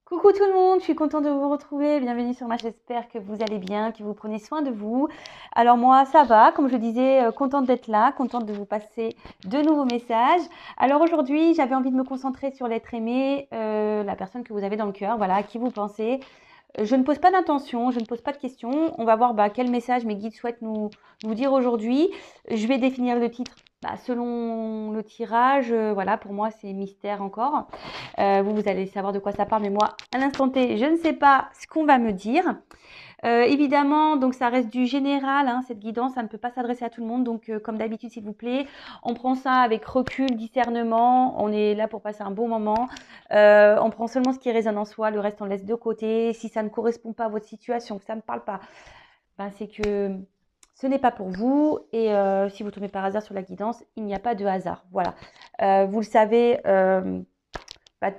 Coucou tout le monde, je suis contente de vous retrouver. Bienvenue sur ma chaîne. J'espère que vous allez bien, que vous prenez soin de vous. Alors moi, ça va, comme je disais, contente d'être là, contente de vous passer de nouveaux messages. Alors aujourd'hui, j'avais envie de me concentrer sur l'être aimé, la personne que vous avez dans le cœur, voilà, à qui vous pensez. Je ne pose pas d'intention, je ne pose pas de questions. On va voir quel message mes guides souhaitent nous dire aujourd'hui. Je vais définir le titre selon le tirage. Voilà, pour moi, c'est mystère encore. Vous allez savoir de quoi ça parle, mais moi, à l'instant T, je ne sais pas ce qu'on va me dire. Évidemment, donc ça reste du général, hein, cette guidance, ça ne peut pas s'adresser à tout le monde. Donc, comme d'habitude, s'il vous plaît, on prend ça avec recul, discernement. On est là pour passer un bon moment. On prend seulement ce qui résonne en soi, le reste on laisse de côté. Si ça ne correspond pas à votre situation, que ça ne parle pas, c'est que ce n'est pas pour vous. Et si vous tombez par hasard sur la guidance, il n'y a pas de hasard. Voilà. Vous le savez,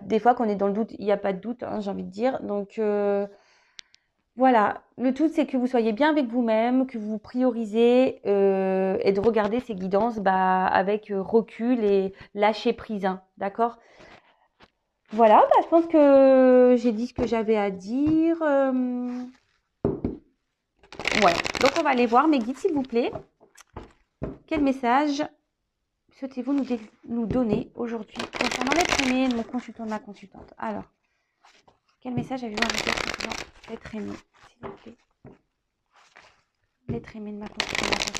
des fois, quand on est dans le doute, il n'y a pas de doute, hein, j'ai envie de dire. Donc, voilà. Le tout, c'est que vous soyez bien avec vous-même, que vous priorisez et de regarder ces guidances avec recul et lâcher prise. Hein, d'accord? Voilà, je pense que j'ai dit ce que j'avais à dire. Ouais. Donc, on va aller voir mes guides, s'il vous plaît. Quel message souhaitez-vous nous donner aujourd'hui concernant l'être aimé de mon consultant, de ma consultante? Alors, quel message avez-vous à me dire concernant l'être aimé, s'il vous plaît? L'être aimé de ma consultante.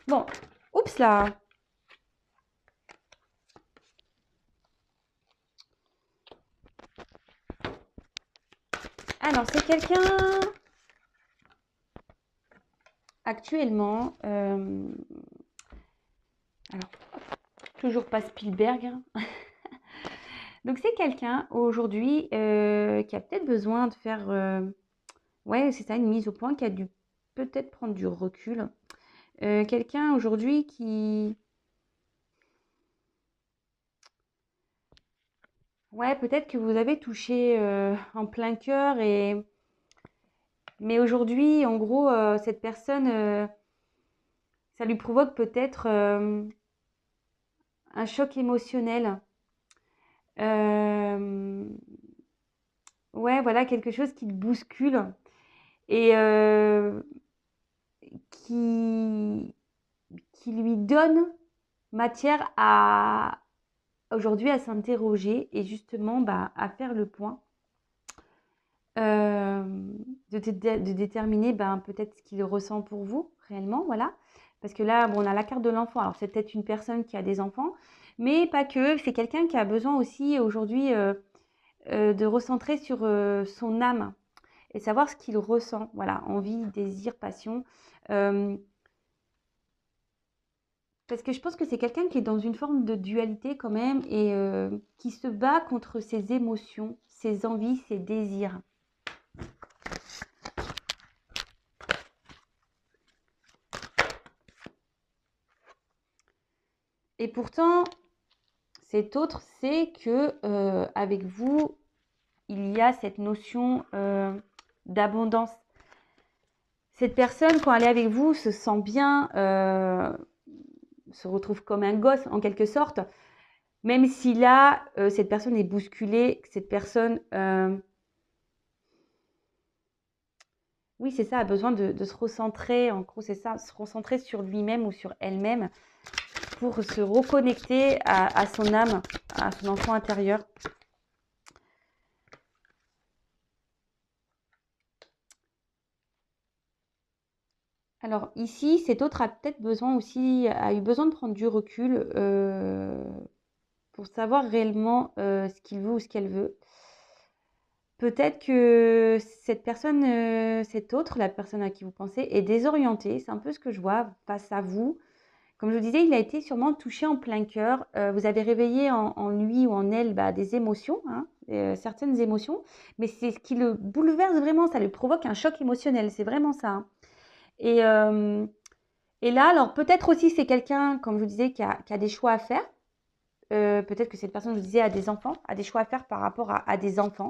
Bon, oups là. Alors, c'est quelqu'un actuellement. Alors, toujours pas Spielberg. Hein. Donc, c'est quelqu'un aujourd'hui qui a peut-être besoin de faire. Ouais, c'est ça, une mise au point, qui a dû peut-être prendre du recul. Quelqu'un aujourd'hui qui. Ouais, peut-être que vous avez touché en plein cœur mais aujourd'hui, en gros, cette personne, ça lui provoque peut-être un choc émotionnel. Euh, ouais, voilà, quelque chose qui le bouscule et qui, qui lui donne matière aujourd'hui à s'interroger et justement à faire le point. euh, de déterminer peut-être ce qu'il ressent pour vous réellement, voilà. Parce que là, bon, on a la carte de l'enfant. Alors, c'est peut-être une personne qui a des enfants, mais pas que. C'est quelqu'un qui a besoin aussi aujourd'hui de recentrer sur son âme et savoir ce qu'il ressent. Voilà, envie, désir, passion. Euh, Parce que je pense que c'est quelqu'un qui est dans une forme de dualité quand même et qui se bat contre ses émotions, ses envies, ses désirs. Et pourtant, cet autre sait que avec vous, il y a cette notion d'abondance. Cette personne, quand elle est avec vous, se sent bien, se retrouve comme un gosse en quelque sorte, même si là, cette personne est bousculée, cette personne, oui, c'est ça, a besoin de se recentrer, en gros, c'est ça, se recentrer sur lui-même ou sur elle-même pour se reconnecter à son âme, à son enfant intérieur. Alors ici, cet autre a peut-être besoin aussi, a eu besoin de prendre du recul pour savoir réellement ce qu'il veut ou ce qu'elle veut. Peut-être que cette personne, cette autre, la personne à qui vous pensez, est désorientée. C'est un peu ce que je vois face à vous. Comme je vous disais, il a été sûrement touché en plein cœur. Vous avez réveillé en lui ou en elle des émotions, hein, certaines émotions, mais c'est ce qui le bouleverse vraiment, ça lui provoque un choc émotionnel, c'est vraiment ça. Hein. Et, euh, et là, alors peut-être aussi c'est quelqu'un, comme je vous disais, qui a des choix à faire. Peut-être que cette personne, je vous disais, a des enfants, a des choix à faire par rapport à des enfants.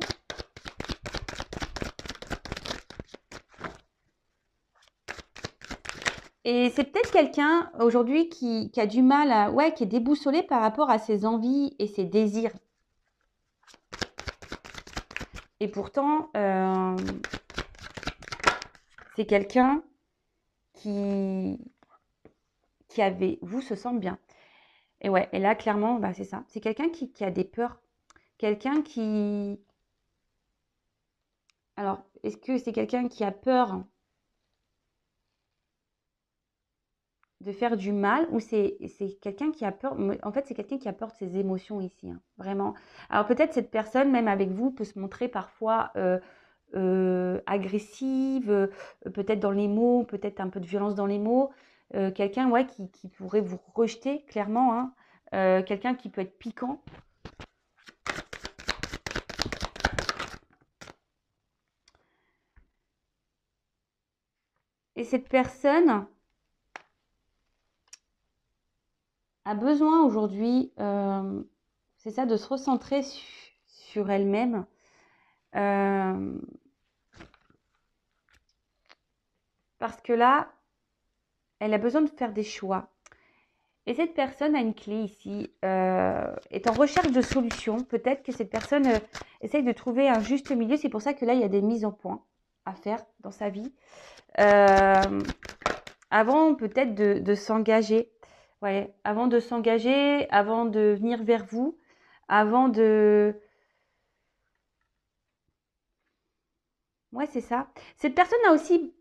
Et c'est peut-être quelqu'un aujourd'hui qui a du mal à, ouais, qui est déboussolé par rapport à ses envies et ses désirs. Et pourtant, c'est quelqu'un qui, qui avait, vous se sent bien. Et ouais, et là, clairement, bah, c'est ça. C'est quelqu'un qui a des peurs. Quelqu'un qui... Alors, est-ce que c'est quelqu'un qui a peur de faire du mal ou c'est quelqu'un qui a peur... En fait, c'est quelqu'un qui a peur de ses émotions ici, hein, vraiment. Alors, peut-être cette personne, même avec vous, peut se montrer parfois agressive, peut-être dans les mots, peut-être un peu de violence dans les mots. Quelqu'un, ouais, qui pourrait vous rejeter, clairement, hein. Quelqu'un qui peut être piquant. Et cette personne a besoin aujourd'hui, c'est ça, de se recentrer sur elle-même. Parce que là, elle a besoin de faire des choix. Et cette personne a une clé ici, est en recherche de solutions. Peut-être que cette personne essaye de trouver un juste milieu. C'est pour ça que là, il y a des mises au point à faire dans sa vie. Avant peut-être de s'engager. Ouais, avant de s'engager, avant de venir vers vous, avant de... Ouais, c'est ça. Cette personne a aussi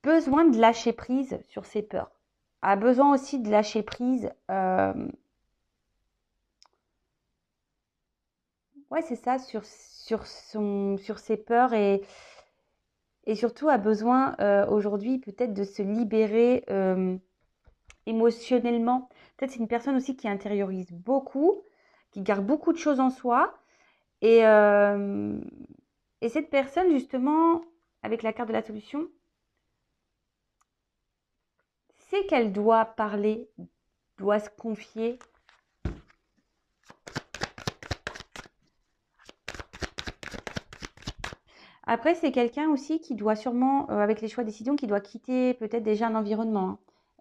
besoin de lâcher prise sur ses peurs. A besoin aussi de lâcher prise. Ouais, c'est ça, sur ses peurs et surtout a besoin aujourd'hui peut-être de se libérer émotionnellement. Peut-être c'est une personne aussi qui intériorise beaucoup, qui garde beaucoup de choses en soi. Et, euh, et cette personne, justement, avec la carte de la solution, c'est qu'elle doit parler, doit se confier. Après, c'est quelqu'un aussi qui doit sûrement, avec les choix de décision, qui doit quitter peut-être déjà un environnement, hein.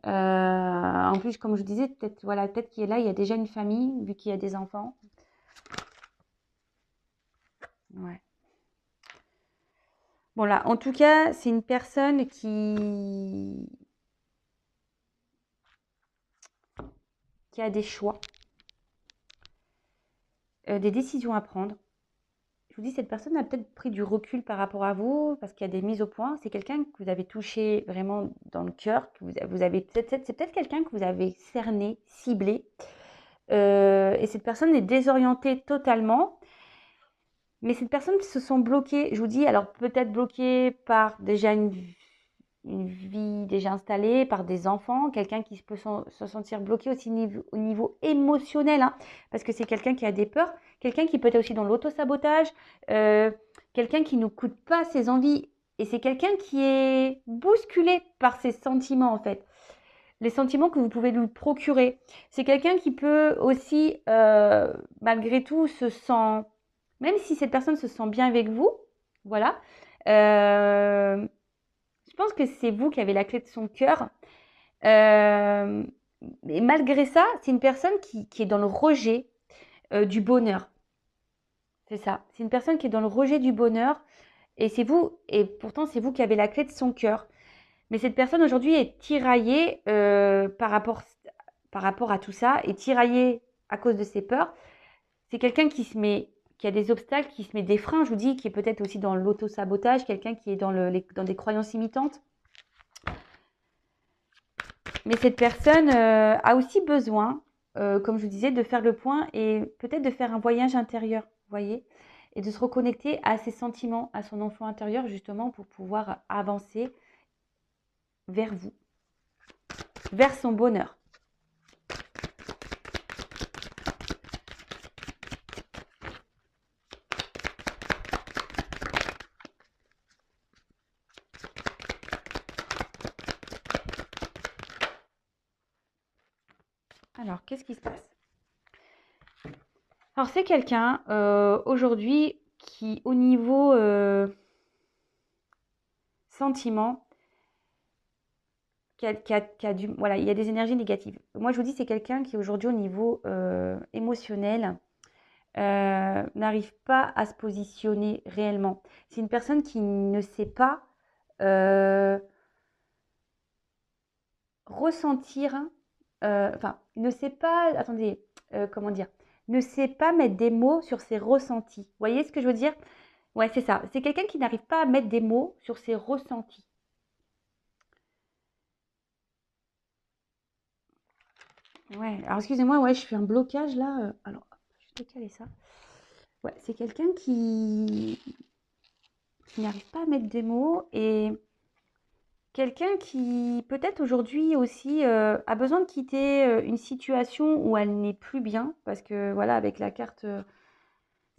En plus, comme je vous disais, peut-être voilà, peut-être qu'il est là, il y a déjà une famille, vu qu'il y a des enfants. Ouais. Bon là, en tout cas, c'est une personne qui a des choix, des décisions à prendre. Je vous dis, cette personne a peut-être pris du recul par rapport à vous, parce qu'il y a des mises au point. C'est quelqu'un que vous avez touché vraiment dans le cœur, que vous avez c'est peut-être quelqu'un que vous avez cerné, ciblé. Et cette personne est désorientée totalement. Mais cette personne se sent bloquée, je vous dis, alors peut-être bloquée par déjà une vie déjà installée, par des enfants, quelqu'un qui peut se sentir bloqué aussi au niveau émotionnel, hein, parce que c'est quelqu'un qui a des peurs, quelqu'un qui peut être aussi dans l'autosabotage, euh, quelqu'un qui ne coûte pas ses envies, et c'est quelqu'un qui est bousculé par ses sentiments en fait, les sentiments que vous pouvez lui procurer. C'est quelqu'un qui peut aussi, malgré tout, se sent, même si cette personne se sent bien avec vous, voilà, euh, je pense que c'est vous qui avez la clé de son cœur. Euh, mais malgré ça, c'est une personne qui est dans le rejet du bonheur. C'est ça. C'est une personne qui est dans le rejet du bonheur. Et c'est vous, et pourtant c'est vous qui avez la clé de son cœur. Mais cette personne aujourd'hui est tiraillée par rapport à tout ça, est tiraillée à cause de ses peurs. C'est quelqu'un qui a des obstacles, qui se met des freins, je vous dis, qui est peut-être aussi dans l'auto-sabotage, quelqu'un qui est dans des croyances imitantes. Mais cette personne a aussi besoin, comme je vous disais, de faire le point et peut-être de faire un voyage intérieur, vous voyez, et de se reconnecter à ses sentiments, à son enfant intérieur, justement, pour pouvoir avancer vers vous, vers son bonheur. Alors, qu'est-ce qui se passe? Alors, c'est quelqu'un aujourd'hui qui, au niveau sentiment, voilà, il y a des énergies négatives. Moi, je vous dis, c'est quelqu'un qui aujourd'hui, au niveau émotionnel, n'arrive pas à se positionner réellement. C'est une personne qui ne sait pas ressentir, enfin, ne sait pas, attendez, comment dire, ne sait pas mettre des mots sur ses ressentis. Vous voyez ce que je veux dire? Ouais, c'est ça. C'est quelqu'un qui n'arrive pas à mettre des mots sur ses ressentis. Ouais, alors excusez-moi, ouais, je fais un blocage là. Alors, je vais décaler ça. Ouais, c'est quelqu'un qui n'arrive pas à mettre des mots et quelqu'un qui peut-être aujourd'hui aussi a besoin de quitter une situation où elle n'est plus bien parce que voilà, avec la carte,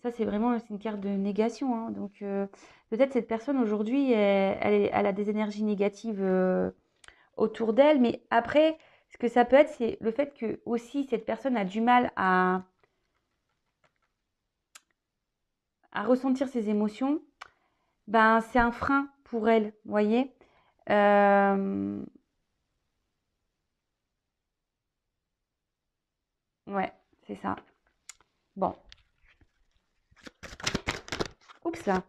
ça c'est vraiment c'est une carte de négation, hein. Donc peut-être cette personne aujourd'hui, elle a des énergies négatives autour d'elle, mais après, ce que ça peut être, c'est le fait que aussi cette personne a du mal à ressentir ses émotions. Ben, c'est un frein pour elle, vous voyez. Euh, ouais, c'est ça. Bon, oups là.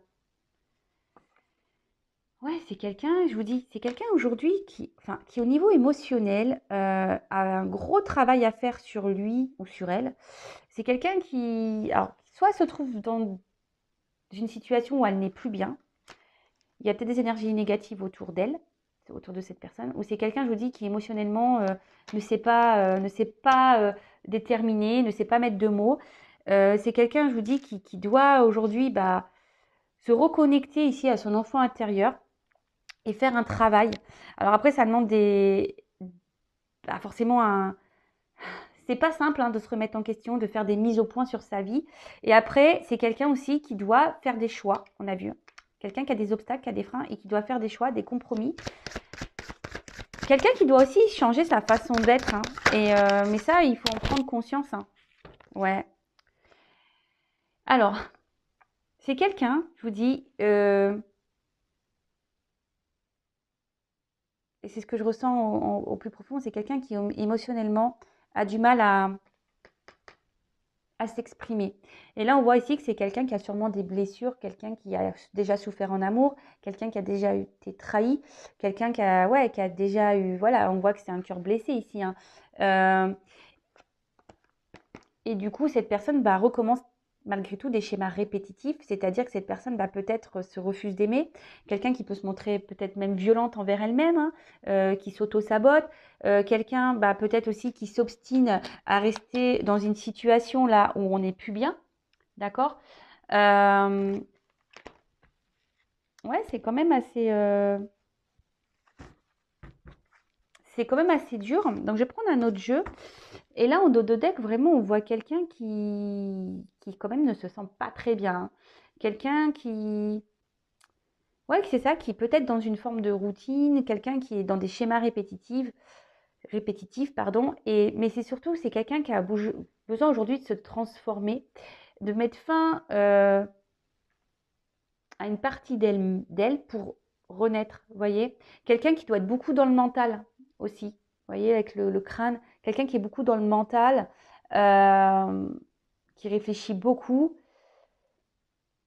Ouais, c'est quelqu'un, je vous dis, c'est quelqu'un aujourd'hui qui, enfin, qui au niveau émotionnel a un gros travail à faire sur lui ou sur elle. C'est quelqu'un qui, alors, soit se trouve dans une situation où elle n'est plus bien, il y a peut-être des énergies négatives autour d'elle, autour de cette personne, ou c'est quelqu'un, je vous dis, qui émotionnellement ne sait pas déterminer, ne sait pas mettre de mots. C'est quelqu'un, je vous dis, qui doit aujourd'hui bah, se reconnecter ici à son enfant intérieur et faire un travail. Alors après, ça demande bah, forcément un... C'est pas simple hein, de se remettre en question, de faire des mises au point sur sa vie. Et après, c'est quelqu'un aussi qui doit faire des choix, on a vu. Quelqu'un qui a des obstacles, qui a des freins et qui doit faire des choix, des compromis. Quelqu'un qui doit aussi changer sa façon d'être, hein. Mais ça, il faut en prendre conscience, hein. Ouais. Alors, c'est quelqu'un, je vous dis, et c'est ce que je ressens au plus profond, c'est quelqu'un qui émotionnellement a du mal à s'exprimer. Et là, on voit ici que c'est quelqu'un qui a sûrement des blessures, quelqu'un qui a déjà souffert en amour, quelqu'un qui a déjà été trahi, quelqu'un qui a, ouais, qui a déjà eu, voilà, on voit que c'est un cœur blessé ici, hein. Euh, et du coup, cette personne bah, recommence malgré tout des schémas répétitifs, c'est-à-dire que cette personne bah, peut-être se refuse d'aimer, quelqu'un qui peut se montrer peut-être même violente envers elle-même, hein, qui s'auto-sabote, quelqu'un bah, peut-être aussi qui s'obstine à rester dans une situation là où on n'est plus bien, d'accord. Ouais, c'est quand même assez dur. Donc je vais prendre un autre jeu. Et là, en dodo deck, vraiment, on voit quelqu'un qui quand même ne se sent pas très bien, hein. Quelqu'un qui, ouais, c'est ça, qui peut être dans une forme de routine, quelqu'un qui est dans des schémas répétitifs, pardon. Mais c'est surtout, c'est quelqu'un qui a besoin aujourd'hui de se transformer, de mettre fin à une partie d'elle pour renaître, vous voyez. Quelqu'un qui doit être beaucoup dans le mental aussi, vous voyez, avec le crâne. Quelqu'un qui est beaucoup dans le mental, euh, qui réfléchit beaucoup.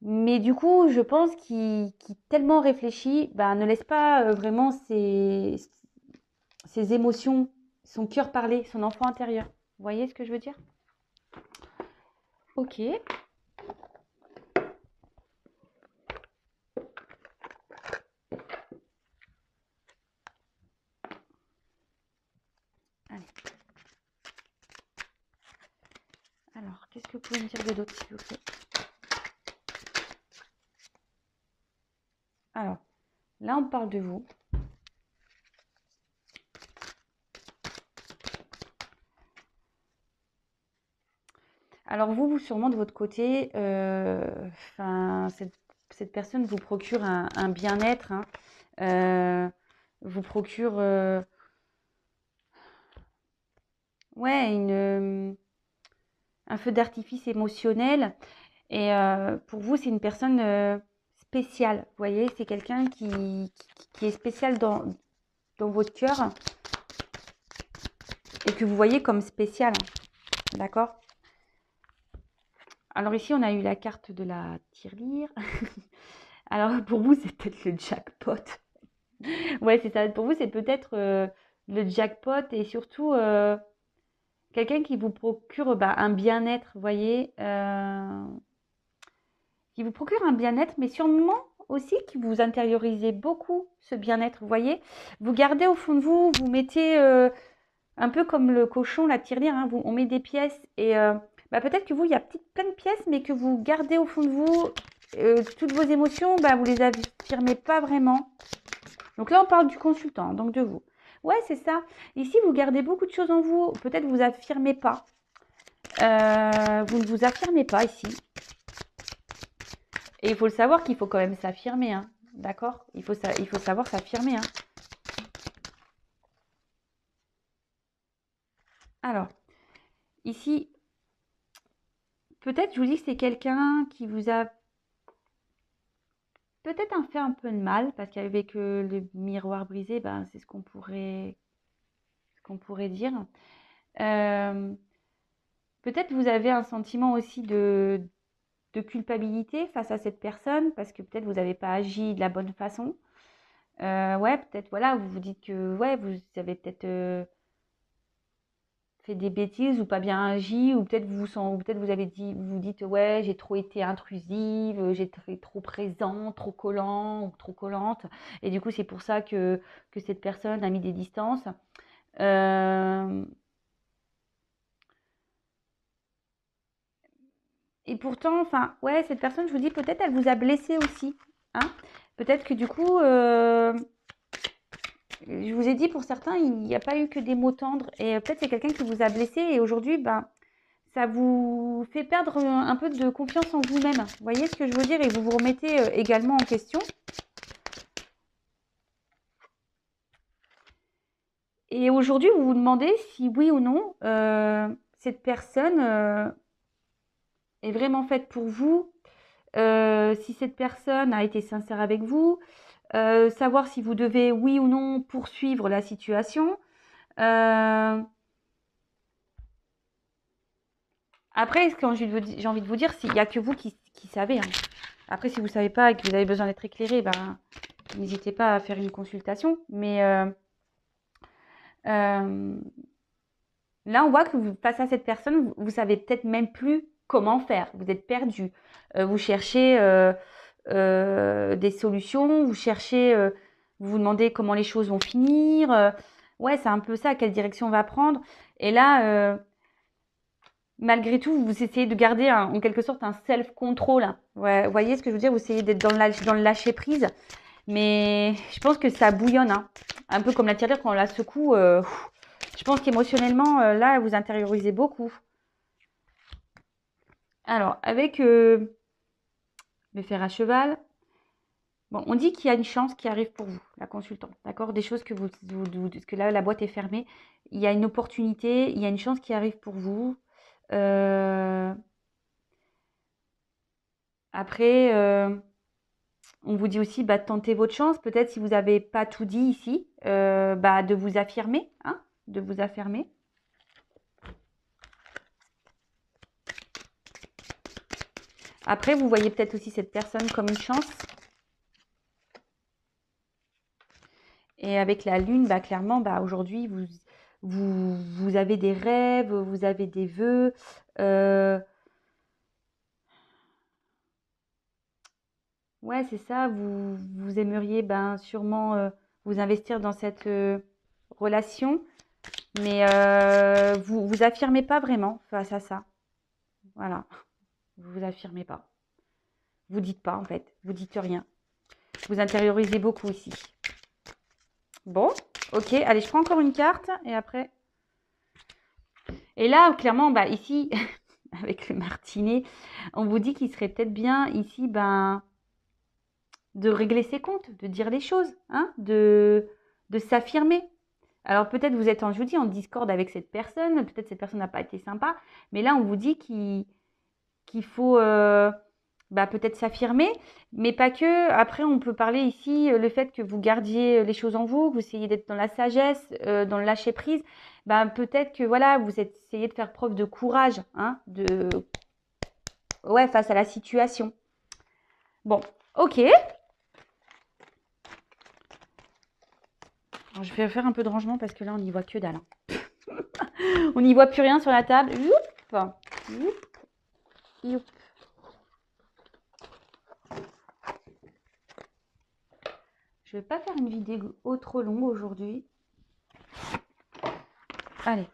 Mais du coup, je pense qu'il tellement réfléchit, bah, ne laisse pas vraiment ses émotions, son cœur parler, son enfant intérieur. Vous voyez ce que je veux dire? Ok. Allez. Alors, qu'est-ce que vous pouvez me dire de d'autre, s'il vous plaît? Alors, là, on parle de vous. Alors vous, sûrement de votre côté, cette personne vous procure un bien-être, hein, vous procure ouais, un feu d'artifice émotionnel. Et pour vous, c'est une personne spéciale. Vous voyez, c'est quelqu'un qui est spécial dans votre cœur. et que vous voyez comme spécial. D'accord? Alors ici, on a eu la carte de la tirelire. Alors pour vous, c'est peut-être le jackpot. Ouais, c'est ça. Pour vous, c'est peut-être le jackpot et surtout quelqu'un qui vous procure un bien-être, vous voyez, qui vous procure un bien-être, mais sûrement aussi qui vous intériorisez beaucoup ce bien-être, vous voyez. Vous gardez au fond de vous, vous mettez un peu comme le cochon, la tirelire, hein, on met des pièces et peut-être que vous, il y a plein de pièces, mais que vous gardez au fond de vous toutes vos émotions, vous les affirmez pas vraiment. Donc là, on parle du consultant, donc de vous. Ouais, c'est ça. Ici, vous gardez beaucoup de choses en vous. Peut-être vous affirmez pas. Vous ne vous affirmez pas ici. Et il faut le savoir qu'il faut quand même s'affirmer. Hein. D'accord? Il faut savoir s'affirmer. Hein. Alors, ici, peut-être, je vous dis que c'est quelqu'un qui vous a peut-être fait un peu de mal, parce qu'avec le miroir brisé, c'est ce qu'on pourrait dire. Peut-être vous avez un sentiment aussi de culpabilité face à cette personne, parce que peut-être vous n'avez pas agi de la bonne façon. Ouais, peut-être, voilà, vous vous dites que ouais, vous avez peut-être fait des bêtises ou pas bien agi, ou peut-être vous avez dit, vous vous dites ouais, j'ai trop été intrusive, j'ai été trop présent, trop collant ou trop collante, et du coup c'est pour ça que cette personne a mis des distances. Et pourtant, enfin, ouais, cette personne, je vous dis, peut-être elle vous a blessé aussi. Hein. Peut-être que du coup, je vous ai dit, pour certains, il n'y a pas eu que des mots tendres. Et peut-être c'est quelqu'un qui vous a blessé. Et aujourd'hui, ça vous fait perdre un peu de confiance en vous-même. Vous voyez ce que je veux dire? Et vous vous remettez également en question. Et aujourd'hui, vous vous demandez si oui ou non, cette personne est vraiment faite pour vous. Si cette personne a été sincère avec vous, savoir si vous devez, oui ou non, poursuivre la situation. Après, quand j'ai envie de vous dire, il n'y a que vous qui savez. Hein. Après, si vous ne savez pas et que vous avez besoin d'être éclairé, n'hésitez pas à faire une consultation. Mais là, on voit que face à cette personne, vous savez peut-être même plus comment faire. Vous êtes perdu. Vous cherchez des solutions, vous cherchez, vous vous demandez comment les choses vont finir. Ouais, c'est un peu ça, quelle direction on va prendre. Et là, malgré tout, vous essayez de garder en quelque sorte un self-control. Hein. Ouais, vous voyez ce que je veux dire? Vous essayez d'être dans le lâcher-prise. Mais je pense que ça bouillonne. Hein. Un peu comme la tirelire quand on la secoue. Je pense qu'émotionnellement, là, vous intériorisez beaucoup. Alors, avec le fer à cheval, bon, on dit qu'il y a une chance qui arrive pour vous, la consultante, d'accord? Des choses que parce que là, la boîte est fermée. Il y a une opportunité, il y a une chance qui arrive pour vous. Après, on vous dit aussi, tentez votre chance. Peut-être si vous n'avez pas tout dit ici, de vous affirmer, hein, de vous affirmer. Après, vous voyez peut-être aussi cette personne comme une chance. Et avec la lune, clairement, aujourd'hui, vous avez des rêves, vous avez des vœux. Ouais, c'est ça. Vous aimeriez sûrement vous investir dans cette relation, mais vous affirmez pas vraiment face à ça. Voilà, vous affirmez pas. Vous dites pas en fait, vous dites rien. Vous intériorisez beaucoup ici. Bon, ok, allez, je prends encore une carte et après. Et là, clairement, ici, avec le martinet, on vous dit qu'il serait peut-être bien ici, de régler ses comptes, de dire les choses, hein, de s'affirmer. Alors peut-être vous êtes, je vous dis, en discorde avec cette personne, peut-être cette personne n'a pas été sympa, mais là on vous dit qu'il faut bah, peut-être s'affirmer, mais pas que. Après, on peut parler ici le fait que vous gardiez les choses en vous, que vous essayez d'être dans la sagesse, dans le lâcher prise. Bah, peut-être que voilà, vous essayez de faire preuve de courage, hein, ouais, face à la situation. Bon, ok. Alors, je vais faire un peu de rangement parce que là, on n'y voit que dalle, hein. On n'y voit plus rien sur la table. Youp, youp, youp. Je vais pas faire une vidéo trop longue aujourd'hui. Allez.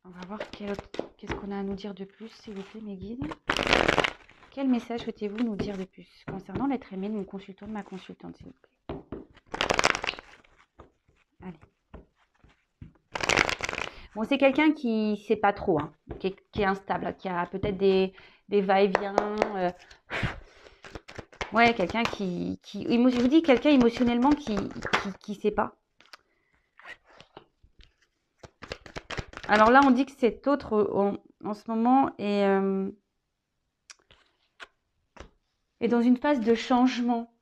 On va voir qu'est-ce qu'on a à nous dire de plus, s'il vous plaît, mes guides. Quel message souhaitez-vous nous dire de plus concernant l'être aimé de mon consultant, de ma consultante, s'il vous plaît. Allez. Bon, c'est quelqu'un qui ne sait pas trop, hein, qui est instable, qui a peut-être des va-et-vient. Ouais, quelqu'un je vous dis, quelqu'un émotionnellement qui ne sait pas. Alors là, on dit que cet autre, en ce moment, est dans une phase de changement.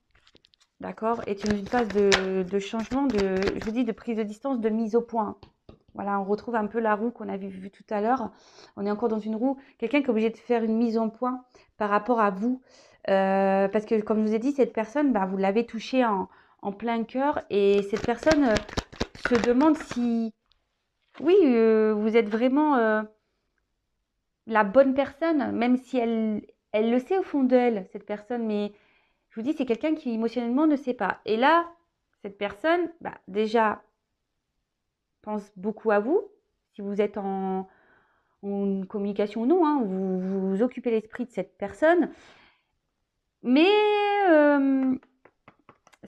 D'accord? Est dans une phase de changement, je vous dis, de prise de distance, de mise au point. Voilà, on retrouve un peu la roue qu'on avait vue tout à l'heure. On est encore dans une roue. Quelqu'un qui est obligé de faire une mise en point par rapport à vous. Parce que, comme je vous ai dit, cette personne, bah, vous l'avez touchée en plein cœur. Et cette personne se demande si, oui, vous êtes vraiment la bonne personne, même si elle le sait au fond d'elle, cette personne. Mais je vous dis, c'est quelqu'un qui émotionnellement ne sait pas. Et là, cette personne, bah, déjà, pense beaucoup à vous. Si vous êtes en communication ou non, hein, vous occupez l'esprit de cette personne. Mais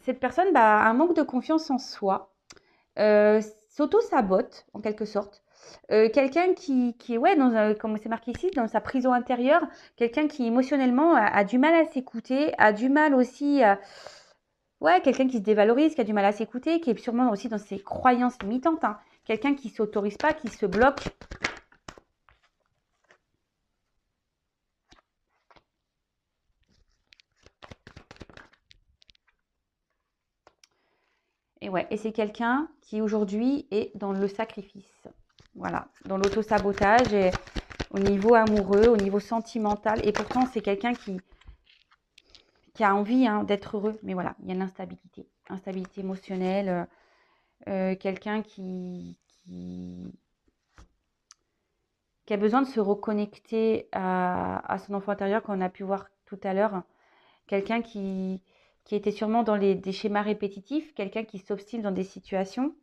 cette personne bah, a un manque de confiance en soi, s'auto-sabote en quelque sorte. Quelqu'un qui est, ouais, comme c'est marqué ici, dans sa prison intérieure, quelqu'un qui émotionnellement a du mal à s'écouter, a du mal aussi à... Ouais, quelqu'un qui se dévalorise, qui a du mal à s'écouter, qui est sûrement aussi dans ses croyances limitantes, hein. Quelqu'un qui ne s'autorise pas, qui se bloque. Et ouais, et c'est quelqu'un qui aujourd'hui est dans le sacrifice. Voilà, dans l'auto-sabotage et au niveau amoureux, au niveau sentimental. Et pourtant, c'est quelqu'un qui a envie hein, d'être heureux. Mais voilà, il y a l'instabilité. Instabilité émotionnelle. Quelqu'un qui a besoin de se reconnecter à son enfant intérieur, qu'on a pu voir tout à l'heure. Quelqu'un qui était sûrement dans des schémas répétitifs. Quelqu'un qui s'obstine dans des situations.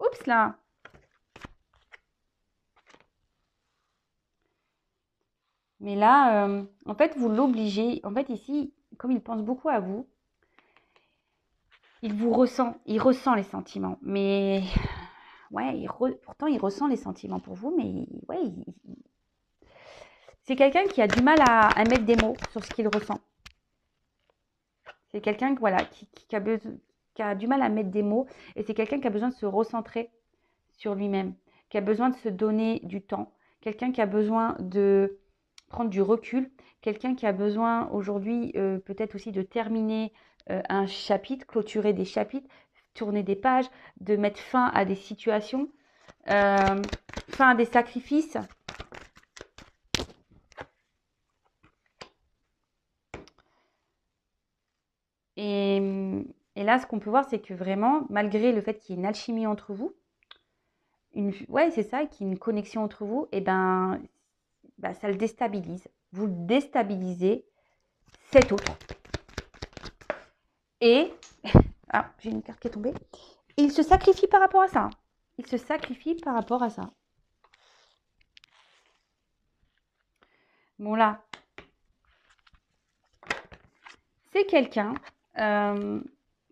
Oups là! Mais là, en fait, vous l'obligez. En fait, ici, comme il pense beaucoup à vous, il ressent les sentiments. Mais ouais, pourtant, il ressent les sentiments pour vous, mais ouais, c'est quelqu'un qui a du mal à mettre des mots sur ce qu'il ressent. C'est quelqu'un voilà, qui a du mal à mettre des mots, et c'est quelqu'un qui a besoin de se recentrer sur lui-même, qui a besoin de se donner du temps, quelqu'un qui a besoin de prendre du recul, quelqu'un qui a besoin aujourd'hui peut-être aussi de terminer un chapitre, clôturer des chapitres, tourner des pages, de mettre fin à des situations, fin à des sacrifices. Et là, ce qu'on peut voir, c'est que vraiment, malgré le fait qu'il y ait une alchimie entre vous, ouais, c'est ça, qu'il y ait une connexion entre vous, et ben, bah, ça le déstabilise. Vous déstabilisez cet autre. Et, ah, j'ai une carte qui est tombée. Il se sacrifie par rapport à ça. Il se sacrifie par rapport à ça. Bon là, c'est quelqu'un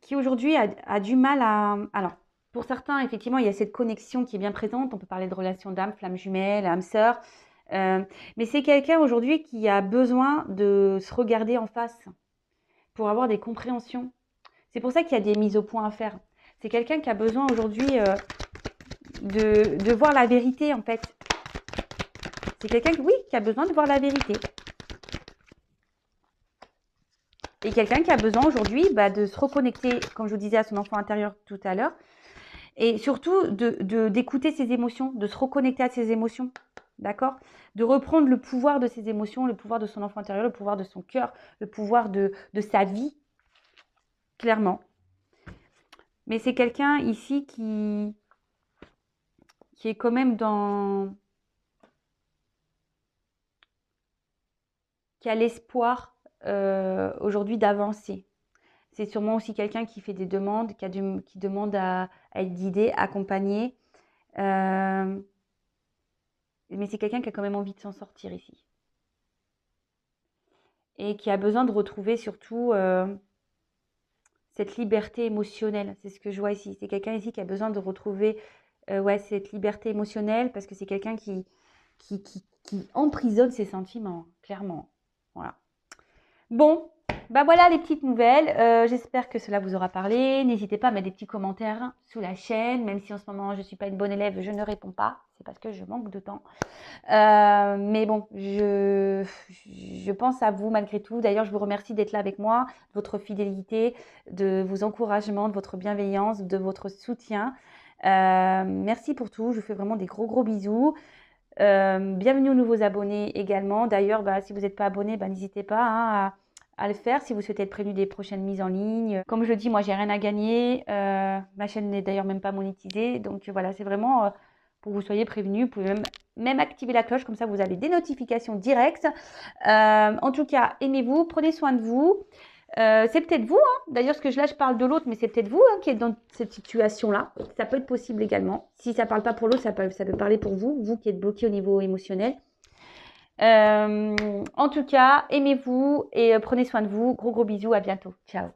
qui aujourd'hui a du mal à... Alors, pour certains, effectivement, il y a cette connexion qui est bien présente. On peut parler de relation d'âme, flamme jumelle, âme sœur. Mais c'est quelqu'un aujourd'hui qui a besoin de se regarder en face pour avoir des compréhensions. C'est pour ça qu'il y a des mises au point à faire. C'est quelqu'un qui a besoin aujourd'hui de voir la vérité, en fait. C'est quelqu'un, oui, qui a besoin de voir la vérité. Et quelqu'un qui a besoin aujourd'hui de se reconnecter, comme je vous disais, à son enfant intérieur tout à l'heure. Et surtout, d'écouter ses émotions, de se reconnecter à ses émotions. D'accord? De reprendre le pouvoir de ses émotions, le pouvoir de son enfant intérieur, le pouvoir de son cœur, le pouvoir de sa vie. Clairement. Mais c'est quelqu'un ici qui est quand même qui a l'espoir aujourd'hui d'avancer. C'est sûrement aussi quelqu'un qui fait des demandes, qui demande à être guidé, accompagné. Mais c'est quelqu'un qui a quand même envie de s'en sortir ici. Et qui a besoin de retrouver surtout cette liberté émotionnelle. C'est ce que je vois ici. C'est quelqu'un ici qui a besoin de retrouver cette liberté émotionnelle parce que c'est quelqu'un qui emprisonne ses sentiments, clairement. Voilà. Bon, voilà les petites nouvelles. J'espère que cela vous aura parlé. N'hésitez pas à mettre des petits commentaires sous la chaîne, même si en ce moment je ne suis pas une bonne élève, je ne réponds pas. C'est parce que je manque de temps. Mais bon, je pense à vous malgré tout. D'ailleurs, je vous remercie d'être là avec moi, de votre fidélité, de vos encouragements, de votre bienveillance, de votre soutien. Merci pour tout. Je vous fais vraiment des gros bisous. Bienvenue aux nouveaux abonnés également. D'ailleurs, si vous n'êtes pas abonné, n'hésitez pas à le faire si vous souhaitez être prévenu des prochaines mises en ligne. Comme je dis, moi, j'ai rien à gagner. Ma chaîne n'est d'ailleurs même pas monétisée. Donc voilà, c'est vraiment pour que vous soyez prévenus. Vous pouvez même activer la cloche, comme ça vous avez des notifications directes. En tout cas, aimez-vous, prenez soin de vous. C'est peut-être vous, d'ailleurs, là je parle de l'autre, mais c'est peut-être vous qui êtes dans cette situation-là. Ça peut être possible également. Si ça ne parle pas pour l'autre, ça peut parler pour vous, vous qui êtes bloqué au niveau émotionnel. En tout cas, aimez-vous et prenez soin de vous. Gros bisous, à bientôt. Ciao.